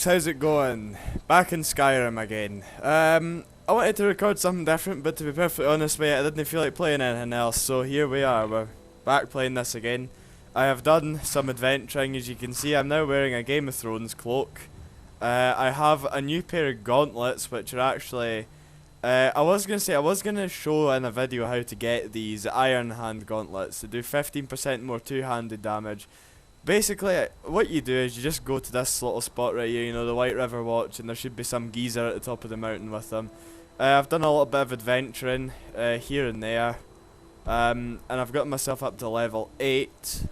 folks, how's it going? Back in Skyrim again. I wanted to record something different, but to be perfectly honest with you, I didn't feel like playing anything else, so here we are, we're back playing this again. I have done some adventuring. As you can see, I'm now wearing a Game of Thrones cloak. I have a new pair of gauntlets, which are actually... I was going to show in a video how to get these Iron Hand gauntlets to do 15% more two-handed damage. Basically, what you do is you just go to this little spot right here, you know, the White River Watch, and there should be some geezer at the top of the mountain with them. I've done a little bit of adventuring here and there, and I've got myself up to level 8,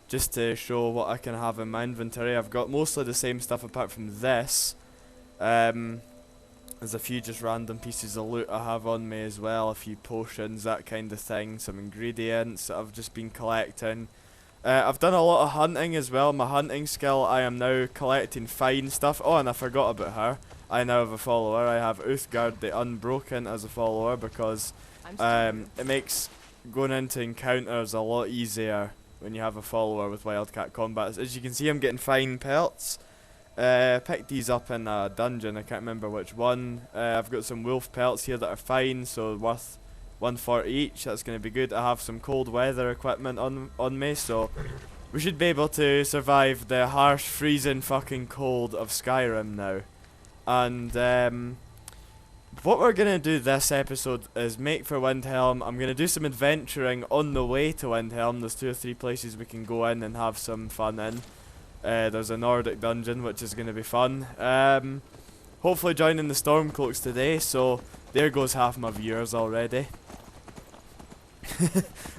just to show what I can have in my inventory. I've got mostly the same stuff apart from this. There's a few just random pieces of loot I have on me as well, a few potions, that kind of thing, some ingredients that I've just been collecting. I've done a lot of hunting as well. My hunting skill, I am now collecting fine stuff. Oh, and I forgot about her. I now have a follower. I have Uthgard the Unbroken as a follower because it makes going into encounters a lot easier when you have a follower with Wildcat Combat. As you can see, I'm getting fine pelts. Picked these up in a dungeon, I can't remember which one. I've got some wolf pelts here that are fine, so worth 140 each. That's going to be good. I have some cold weather equipment on me, so we should be able to survive the harsh, freezing fucking cold of Skyrim now. And what we're going to do this episode is make for Windhelm. I'm going to do some adventuring on the way to Windhelm. There's 2 or 3 places we can go in and have some fun in. There's a Nordic dungeon, which is going to be fun. Hopefully joining the Stormcloaks today, so there goes half my viewers already.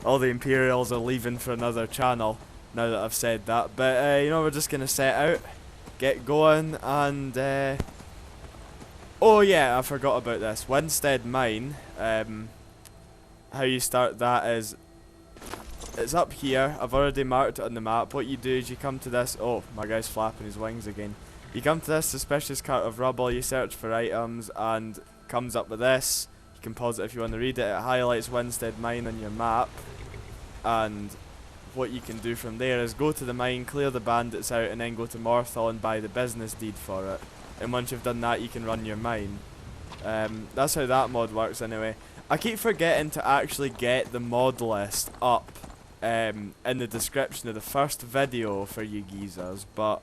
All the Imperials are leaving for another channel now that I've said that. But you know, we're just gonna set out, get going, and oh yeah, I forgot about this. Winstead Mine. How you start that is it's up here. I've already marked it on the map. What you do is you come to this. Oh, my guy's flapping his wings again. You come to this suspicious cart of rubble. You search for items and comes up with this. You can pause it if you want to read it. It highlights Winstead Mine on your map, and what you can do from there is go to the mine, clear the bandits out, and then go to Morthal and buy the business deed for it. And once you've done that, you can run your mine. That's how that mod works anyway. I keep forgetting to actually get the mod list up in the description of the first video for you geezers, but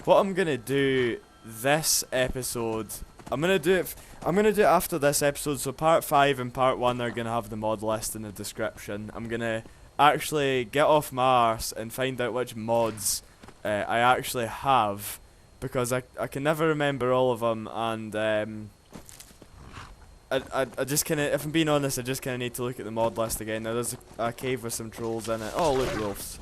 what I'm gonna do this episode, I'm gonna do it after this episode. So part 5 and part 1 are gonna have the mod list in the description. I'm gonna actually get off my arse and find out which mods I actually have, because I can never remember all of them, and I just kinda, if I'm being honest, I just kinda need to look at the mod list again. Now there's a cave with some trolls in it. Oh, look, wolves.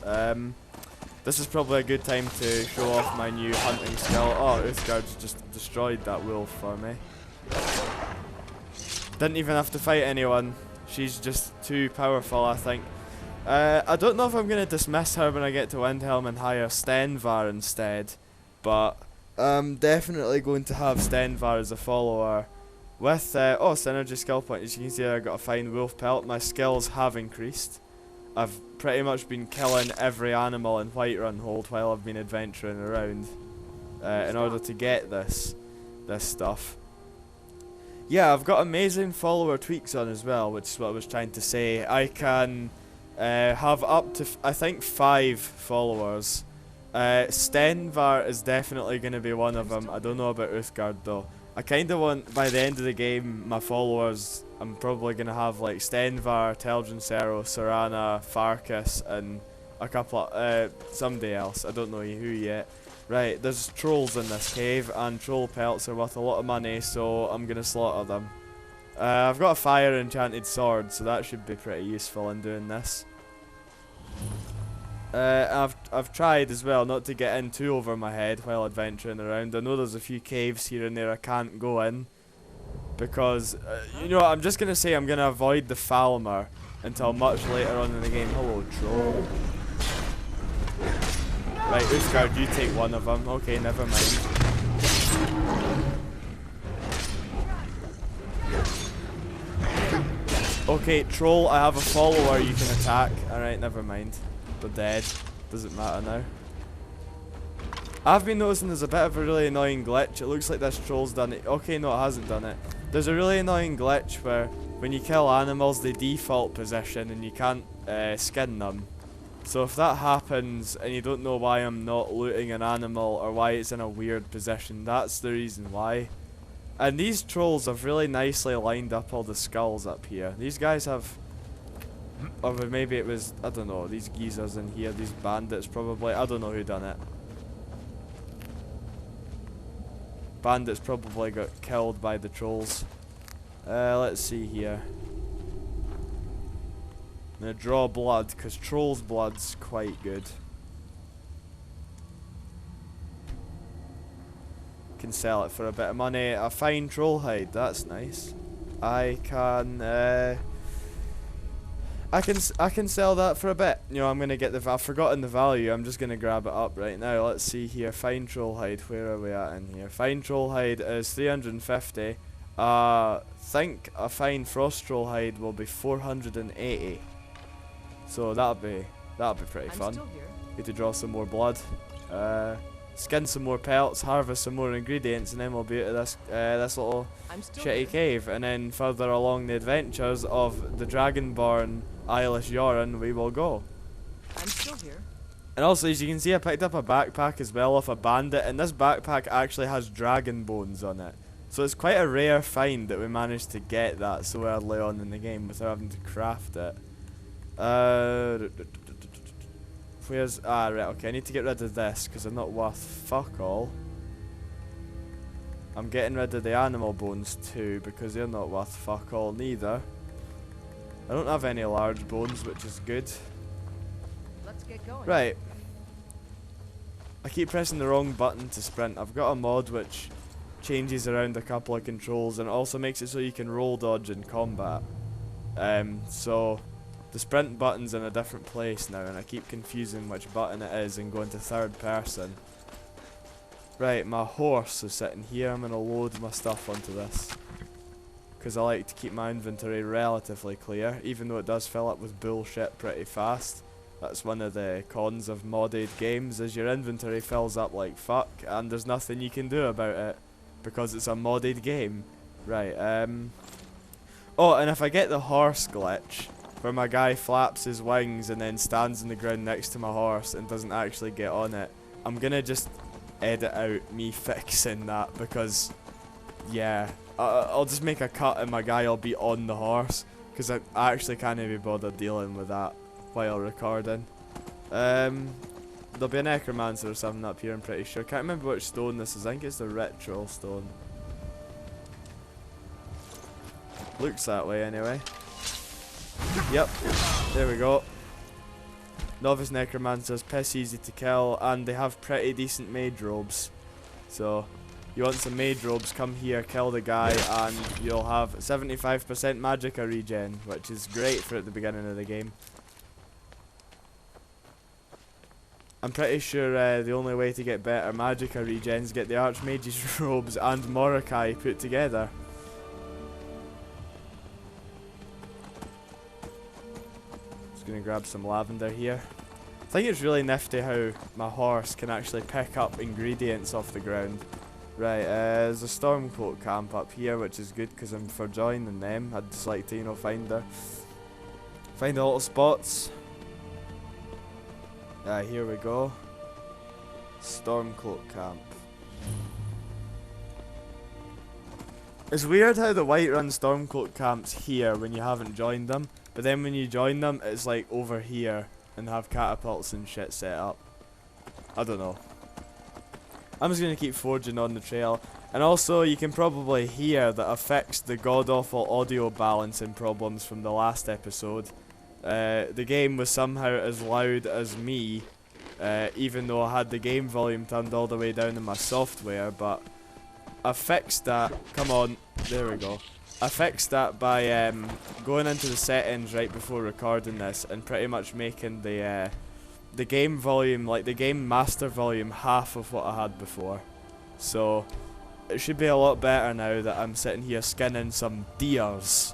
This is probably a good time to show off my new hunting skill. Oh, Uthgard's just destroyed that wolf for me. Didn't even have to fight anyone. She's just too powerful, I think. I don't know if I'm going to dismiss her when I get to Windhelm and hire Stenvar instead, but I'm definitely going to have Stenvar as a follower. With, oh, synergy skill point. As you can see, I got a fine wolf pelt. My skills have increased. I've pretty much been killing every animal in Whiterun Hold while I've been adventuring around in order to get this stuff. Yeah, I've got amazing follower tweaks on as well, which is what I was trying to say. I can have up to, I think, 5 followers. Stenvar is definitely going to be one of them. I don't know about Uthgard though. I kind of want, by the end of the game, my followers, I'm probably going to have like Stenvar, Teldrassil, Serana, Farkas, and a couple of, somebody else. I don't know who yet. Right, there's trolls in this cave, and troll pelts are worth a lot of money, so I'm going to slaughter them. I've got a fire enchanted sword, so that should be pretty useful in doing this. I've tried as well not to get in too over my head while adventuring around. I know there's a few caves here and there I can't go in, because, you know, I'm just going to say I'm going to avoid the Falmer until much later on in the game. Hello, troll. Right, Uthgard, you take one of them. Okay, never mind. Okay, troll, I have a follower you can attack. Alright, never mind. They're dead. Doesn't matter now. I've been noticing there's a bit of a really annoying glitch. It looks like this troll's done it. Okay, no, it hasn't done it. There's a really annoying glitch where when you kill animals, they default position and you can't skin them. So if that happens and you don't know why I'm not looting an animal or why it's in a weird position, that's the reason why. And these trolls have really nicely lined up all the skulls up here. These guys have... Or maybe it was, I don't know, these geezers in here, these bandits probably. I don't know who done it. Bandits probably got killed by the trolls. Let's see here. I'm gonna draw blood, because trolls' blood's quite good. Can sell it for a bit of money. A fine troll hide, that's nice. I can sell that for a bit. You know, I'm gonna get the. I've forgotten the value. I'm just gonna grab it up right now. Let's see here. Fine troll hide. Where are we at in here? Fine troll hide is 350. Think a fine frost troll hide will be 480. So that'll be pretty fun. Get to draw some more blood. Skin some more pelts, harvest some more ingredients, and then we'll be out of this little shitty cave. And then further along the adventures of the Dragonborn Eilish Yoren we will go. I'm still here. And also, as you can see, I picked up a backpack as well off a bandit, and this backpack actually has dragon bones on it. So it's quite a rare find that we managed to get that so early on in the game without having to craft it. Where's... Ah, right, okay, I need to get rid of this, because they're not worth fuck all. I'm getting rid of the animal bones too, because they're not worth fuck all neither. I don't have any large bones, which is good. Let's get going. Right. I keep pressing the wrong button to sprint. I've got a mod which changes around a couple of controls, and it also makes it so you can roll dodge in combat. So... the sprint button's in a different place now, and I keep confusing which button it is and going to third person. Right, my horse is sitting here. I'm going to load my stuff onto this, because I like to keep my inventory relatively clear, even though it does fill up with bullshit pretty fast. That's one of the cons of modded games, is your inventory fills up like fuck, and there's nothing you can do about it, because it's a modded game. Right, oh, and if I get the horse glitch, where my guy flaps his wings and then stands on the ground next to my horse and doesn't actually get on it, I'm gonna just edit out me fixing that, because yeah, I'll just make a cut and my guy will be on the horse, because I actually can't be bothered dealing with that while recording. There'll be a necromancer or something up here, I'm pretty sure. Can't remember which stone this is. I think it's the ritual stone. Looks that way anyway. Yep, there we go. Novice necromancers, piss easy to kill, and they have pretty decent mage robes. So, you want some mage robes, come here, kill the guy, and you'll have 75% magicka regen, which is great for at the beginning of the game. I'm pretty sure the only way to get better magicka regen is get the archmage's robes and Morokai put together. Gonna grab some lavender here. I think it's really nifty how my horse can actually pick up ingredients off the ground. Right, there's a Stormcloak camp up here, which is good because I'm for joining them. I'd just like to, you know, find the little spots. Here we go. Stormcloak camp. It's weird how the Whiterun Stormcloak camp's here when you haven't joined them, but then when you join them, it's like over here and have catapults and shit set up. I don't know. I'm just going to keep forging on the trail. And also, you can probably hear that I fixed the god-awful audio balancing problems from the last episode. The game was somehow as loud as me, even though I had the game volume turned all the way down in my software, but I fixed that. Come on, there we go. I fixed that by going into the settings right before recording this and pretty much making the game volume, like the game master volume, half of what I had before. So it should be a lot better now that I'm sitting here skinning some deers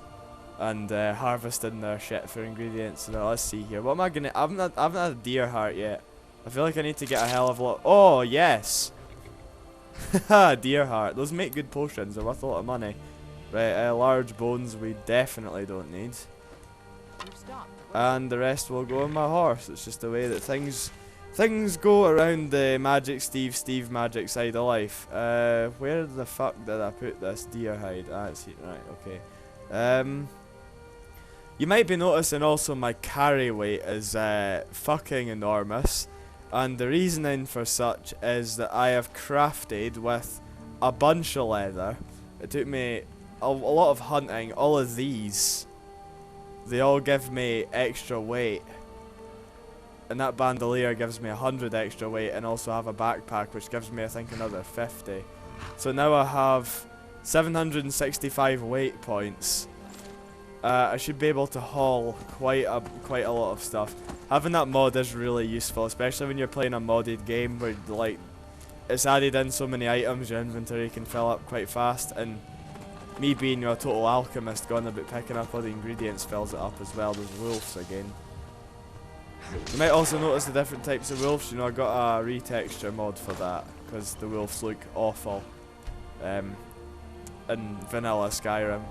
and harvesting their shit for ingredients. So now let's see here. What am I gonna? I haven't had a deer heart yet. I feel like I need to get a hell of a lot. Oh, yes! Haha, deer heart. Those make good potions. They're worth a lot of money. Right, large bones we definitely don't need. And the rest will go on my horse. It's just the way that things go around the Magic Steve magic side of life. Where the fuck did I put this deer hide? Ah, it's here. Right, okay. You might be noticing also my carry weight is fucking enormous. And the reasoning for such is that I have crafted with a bunch of leather. It took me a lot of hunting. All of these, they all give me extra weight. And that bandolier gives me 100 extra weight, and also have a backpack which gives me I think another 50. So now I have 765 weight points. I should be able to haul quite a lot of stuff. Having that mod is really useful, especially when you're playing a modded game where like it's added in so many items your inventory can fill up quite fast, and me being a total alchemist going about picking up all the ingredients fills it up as well. There's wolves again. You might also notice the different types of wolves. You know, I got a retexture mod for that because the wolves look awful in vanilla Skyrim.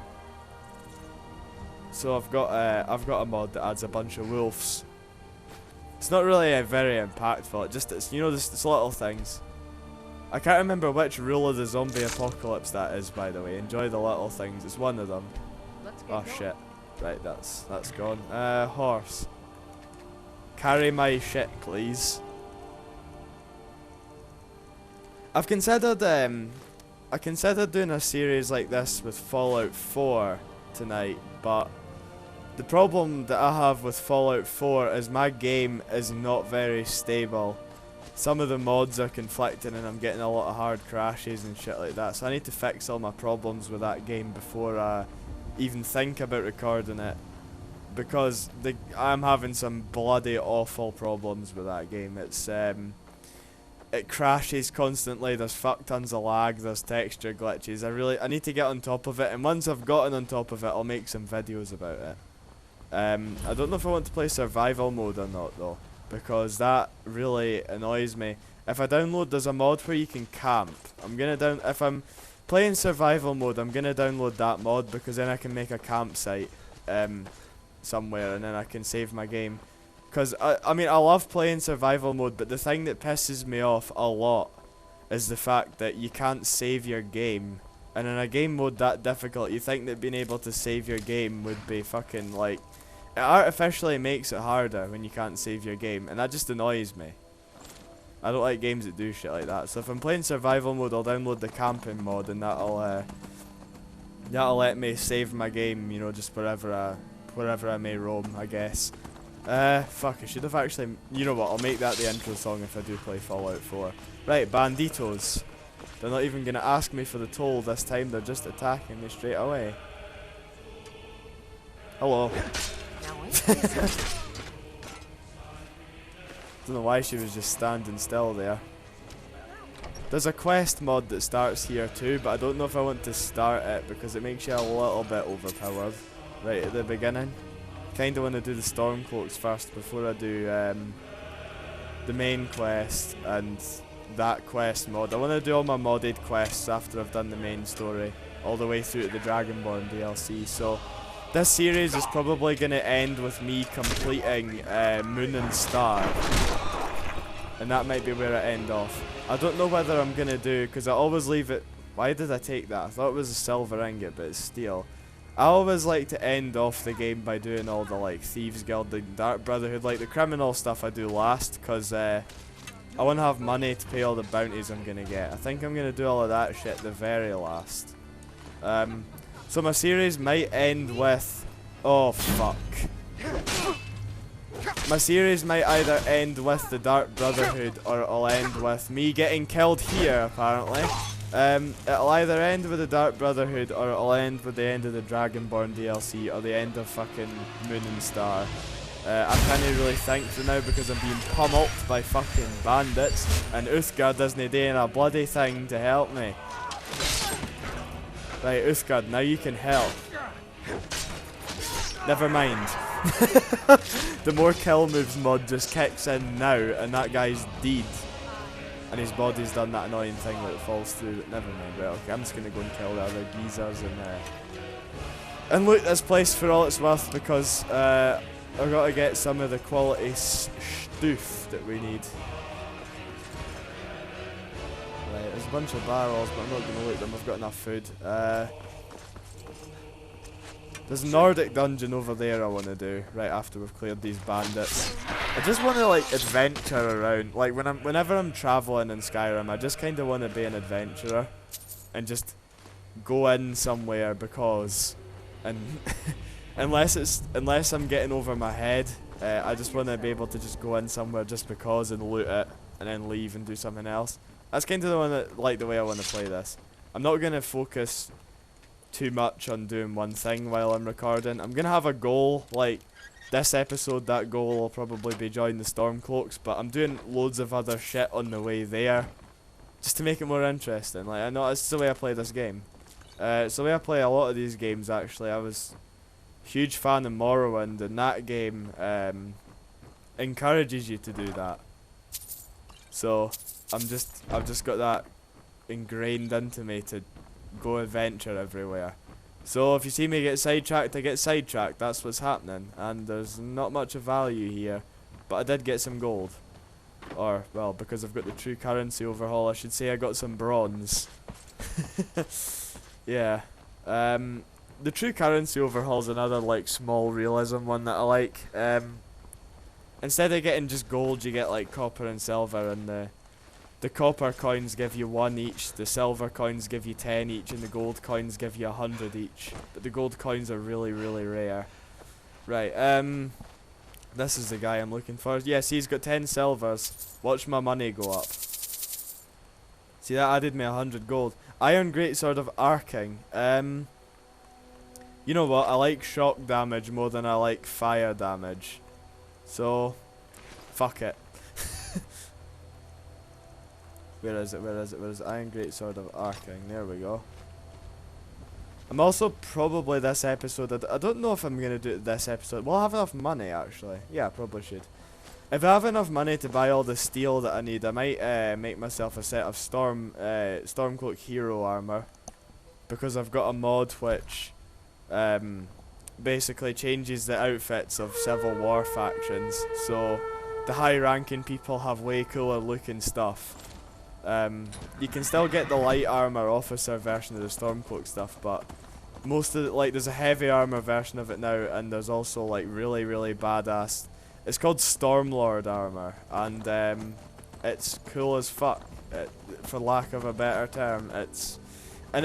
So I've got a mod that adds a bunch of wolves. It's not really very impactful. It's you know, it's little things. I can't remember which rule of the zombie apocalypse that is, by the way. Enjoy the little things. It's one of them. Oh shit! Right, that's gone. Horse. Carry my shit, please. I've considered I considered doing a series like this with Fallout 4 tonight, but the problem that I have with Fallout 4 is my game is not very stable. Some of the mods are conflicting and I'm getting a lot of hard crashes and shit like that, so I need to fix all my problems with that game before I even think about recording it, because I'm having some bloody awful problems with that game. It's it crashes constantly, there's fuck tons of lag, there's texture glitches. I need to get on top of it, and once I've gotten on top of it I'll make some videos about it. I don't know if I want to play survival mode or not though, because that really annoys me. If I download, there's a mod where you can camp. If I'm playing survival mode, I'm gonna download that mod, because then I can make a campsite somewhere and then I can save my game. Because I mean, I love playing survival mode, but the thing that pisses me off a lot is the fact that you can't save your game. And in a game mode that difficult, you think that being able to save your game would be fucking like... It artificially makes it harder when you can't save your game, and that just annoys me. I don't like games that do shit like that. So if I'm playing survival mode, I'll download the camping mod, and that'll let me save my game, you know, just wherever I may roam, I guess. Fuck, I should have actually... You know what, I'll make that the intro song if I do play Fallout 4. Right, banditos. They're not even gonna ask me for the toll this time, they're just attacking me straight away. Hello. Don't know why she was just standing still there. There's a quest mod that starts here too, but I don't know if I want to start it because it makes you a little bit overpowered right at the beginning. Kinda want to do the Stormcloaks first before I do the main quest and that quest mod. I want to do all my modded quests after I've done the main story all the way through to the Dragonborn DLC. So this series is probably going to end with me completing Moon and Star, and that might be where I end off. I don't know whether I'm going to do, because I always leave it... Why did I take that? I thought it was a silver ingot, but it's steel. I always like to end off the game by doing all the like Thieves Guild, the Dark Brotherhood, like the criminal stuff I do last, because I want to have money to pay all the bounties I'm going to get. I think I'm going to do all of that shit the very last. So my series might end with... Oh fuck. My series might either end with the Dark Brotherhood or it'll end with me getting killed here, apparently. It'll either end with the Dark Brotherhood or it'll end with the end of the Dragonborn DLC or the end of fucking Moon and Star. I can't really think for now because I'm being pummeled by fucking bandits and Uthgard isn't doing a bloody thing to help me. Right, Uthgard, now you can help. Never mind. The more kill moves mod just kicks in now, and that guy's dead. And his body's done that annoying thing where it falls through. Never mind, right, okay, I'm just gonna go and kill the other geezers and loot this place for all it's worth, because I've got to get some of the quality stuff that we need. Right, there's a bunch of barrels, but I'm not gonna loot them, I've got enough food. There's a Nordic dungeon over there I want to do, right after we've cleared these bandits. I just want to like adventure around, like whenever I'm travelling in Skyrim, I just kind of want to be an adventurer. And just go in somewhere because, and unless I'm getting over my head, I just want to be able to just go in somewhere just because and loot it, and then leave and do something else. That's kind of the way I want to play this. I'm not going to focus too much on doing one thing while I'm recording. I'm gonna have a goal, like this episode. That goal will probably be join the Stormcloaks, but I'm doing loads of other shit on the way there, just to make it more interesting. Like, I know it's the way I play this game. It's the way I play a lot of these games. Actually, I was a huge fan of Morrowind, and that game encourages you to do that. So I've just got that ingrained into me to go adventure everywhere. So if you see me get sidetracked, I get sidetracked. That's what's happening, and there's not much of value here, but I did get some gold, or well, because I've got the true currency overhaul, I should say I got some bronze. Yeah, the true currency overhaul is another like small realism one that I like. Instead of getting just gold, you get like copper and silver, and the copper coins give you 1 each, the silver coins give you 10 each, and the gold coins give you 100 each. But the gold coins are really, really rare. Right, this is the guy I'm looking for. Yes, he's got 10 silvers. Watch my money go up. See, that added me 100 gold. Iron Greatsword of Arcing. You know what, I like shock damage more than I like fire damage. So, fuck it. Where is it? Where is it? Where is it? Iron Greatsword of Arcing. There we go. I'm also probably this episode. I don't know if I'm gonna do it this episode. Will I have enough money actually? Yeah, I probably should. If I have enough money to buy all the steel that I need, I might make myself a set of Stormcloak hero armor, because I've got a mod which basically changes the outfits of Civil War factions. So the high-ranking people have way cooler looking stuff. You can still get the light armor officer version of the Stormcloak stuff, but most of it, like, there's a heavy armor version of it now, and there's also like really, really badass. It's called Stormlord armor, and it's cool as fuck, for lack of a better term. I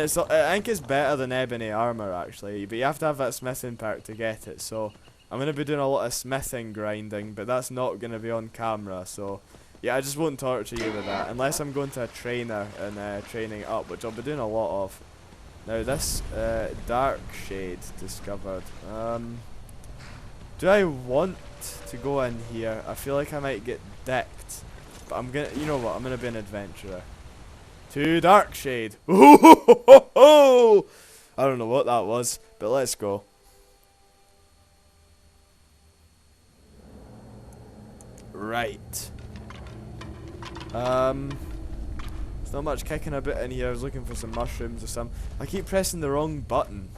think it's better than ebony armor actually, but you have to have that smithing perk to get it. So I'm gonna be doing a lot of smithing grinding, but that's not gonna be on camera. So yeah, I just won't torture you with that, unless I'm going to a trainer and training up, which I'll be doing a lot of. Now this dark shade discovered. Do I want to go in here? I feel like I might get decked, but I'm gonna. You know what? I'm gonna be an adventurer. To dark shade. I don't know what that was, but let's go. Right. There's not much kicking a bit in here. I was looking for some mushrooms or something. I keep pressing the wrong button.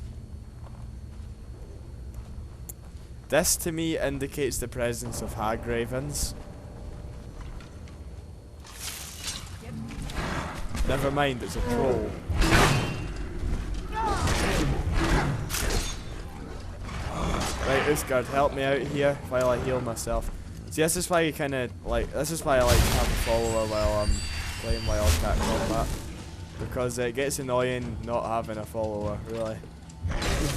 This to me indicates the presence of hag ravens. Never mind, it's a troll. Right, Usgard, help me out here while I heal myself. See, this is why you kind of like. This is why I like to have a follower while I'm playing Wildcat Combat, because it gets annoying not having a follower, really.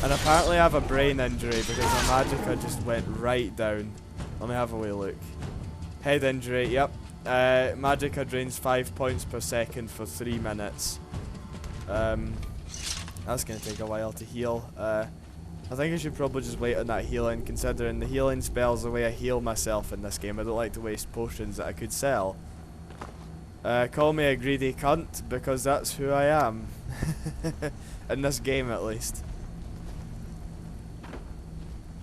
And apparently I have a brain injury because my magicka just went right down. Let me have a wee look. Head injury, yep. Magicka drains 5 points per second for 3 minutes. That's gonna take a while to heal. I think I should probably just wait on that healing, considering the healing spell's the way I heal myself in this game. I don't like to waste potions that I could sell. Call me a greedy cunt, because that's who I am. In this game, at least.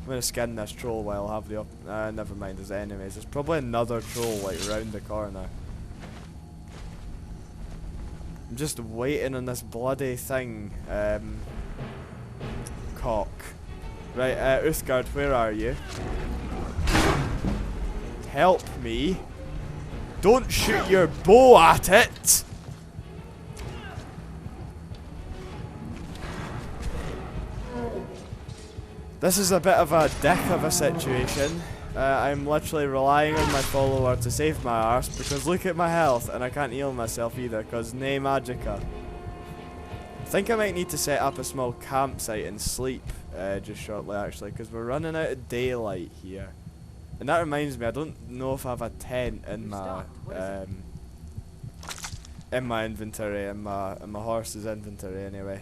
I'm gonna skin this troll while I have the never mind, there's enemies. There's probably another troll like round the corner. I'm just waiting on this bloody thing. Cock. Right, Uthgard, where are you? Help me. Don't shoot your bow at it! This is a bit of a dick of a situation. I'm literally relying on my follower to save my arse because look at my health and I can't heal myself either because nay magicka. I think I might need to set up a small campsite and sleep just shortly actually because we're running out of daylight here. And that reminds me, I don't know if I have a tent in my inventory, in my horse's inventory anyway.